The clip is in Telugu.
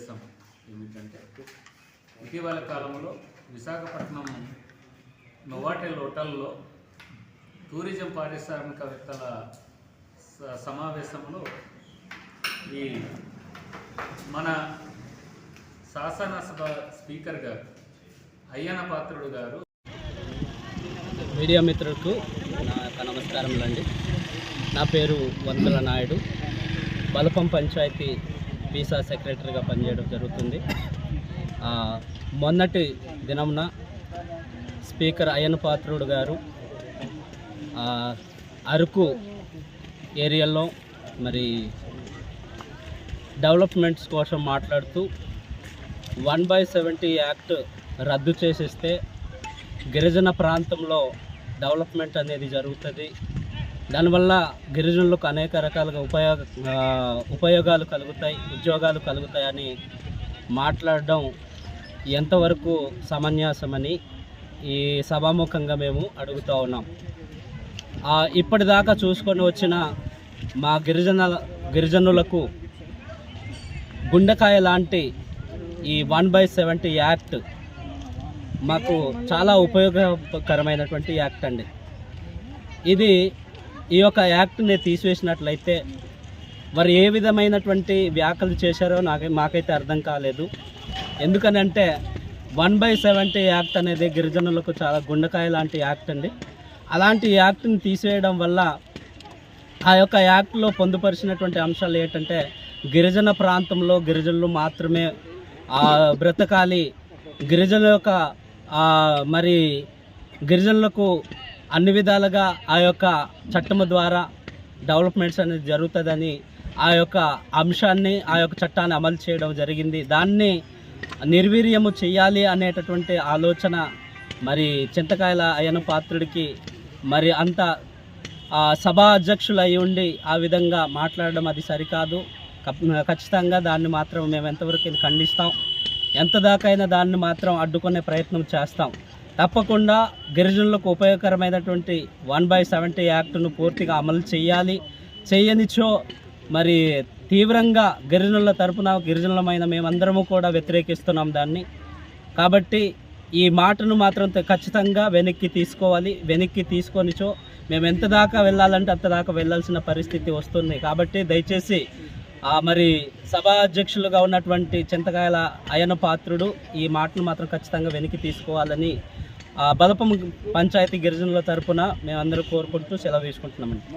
సమావేశం ఏమిటంటే ఇటీవల కాలంలో విశాఖపట్నం నోవాటెల్ హోటల్లో టూరిజం పారిశ్రామికవేత్తల సమావేశంలో ఈ మన శాసనసభ స్పీకర్ గారు అయ్యన్న పాత్రుడు గారు మీడియా మిత్రులకు నా యొక్క నమస్కారములండి. నా పేరు వంతుల నాయుడు, బలపం పంచాయతీ వీసా సెక్రటరీగా పనిచేయడం జరుగుతుంది. మొన్నటి దినమున స్పీకర్ అయ్యన్న పాత్రుడు గారు అరకు ఏరియాలో మరి డెవలప్మెంట్స్ కోసం మాట్లాడుతూ 1/70 యాక్ట్ రద్దు చేసేస్తే గిరిజన ప్రాంతంలో డెవలప్మెంట్ అనేది జరుగుతుంది, దానివల్ల గిరిజనులకు అనేక రకాలుగా ఉపయోగాలు కలుగుతాయి, ఉద్యోగాలు కలుగుతాయని మాట్లాడడం ఎంతవరకు సమంజసమని ఈ సభాముఖంగా మేము అడుగుతూ ఉన్నాం. ఇప్పటిదాకా చూసుకొని వచ్చిన మా గిరిజనులకు గుండెకాయ లాంటి ఈ 1/70 యాక్ట్ మాకు చాలా ఉపయోగకరమైనటువంటి యాక్ట్ అండి. ఈ యొక్క యాక్ట్ని తీసివేసినట్లయితే వారు ఏ విధమైనటువంటి వ్యాఖ్యలు చేశారో మాకైతే అర్థం కాలేదు. ఎందుకనంటే 1/70 యాక్ట్ అనేది గిరిజనులకు చాలా గుండెకాయ లాంటి యాక్ట్ అండి. అలాంటి యాక్ట్ని తీసివేయడం వల్ల ఆ యొక్క యాక్ట్లో పొందుపరిచినటువంటి అంశాలు ఏంటంటే గిరిజన ప్రాంతంలో గిరిజనులు మాత్రమే బ్రతకాలి, గిరిజనుల యొక్క మరి గిరిజనులకు అన్ని విధాలుగా ఆ యొక్క చట్టము ద్వారా డెవలప్మెంట్స్ అనేది జరుగుతుందని ఆ యొక్క అంశాన్ని ఆ యొక్క చట్టాన్ని అమలు చేయడం జరిగింది. దాన్ని నిర్వీర్యము చేయాలి అనేటటువంటి ఆలోచన మరి చింతకాయల అయ్యన్న పాత్రుడికి మరి అంత సభా అధ్యక్షులు అయి ఉండి ఆ విధంగా మాట్లాడడం అది సరికాదు. ఖచ్చితంగా దాన్ని మాత్రం మేము ఎంతవరకు ఖండిస్తాం, ఎంత దాకైనా దాన్ని మాత్రం అడ్డుకునే ప్రయత్నం చేస్తాం. తప్పకుండా గిరిజనులకు ఉపయోగకరమైనటువంటి 1/70 యాక్ట్ను పూర్తిగా అమలు చేయాలి. చేయనిచో మరి తీవ్రంగా గిరిజనుల తరపున గిరిజనులమైన మేమందరము కూడా వ్యతిరేకిస్తున్నాం దాన్ని. కాబట్టి ఈ మాటను మాత్రం ఖచ్చితంగా వెనక్కి తీసుకోవాలి. వెనక్కి తీసుకొనిచో మేము ఎంత దాకా వెళ్ళాలంటే అంత దాకా వెళ్ళాల్సిన పరిస్థితి వస్తుంది. కాబట్టి దయచేసి మరి సభా అధ్యక్షులుగా ఉన్నటువంటి చింతకాయల అయ్యన్న పాత్రుడు ఈ మాటను మాత్రం ఖచ్చితంగా వెనక్కి తీసుకోవాలని బలపం పంచాయతీ గిరిజనుల తరపున మేమందరూ కోరుకుంటూ సెలవు తీసుకుంటున్నామండి.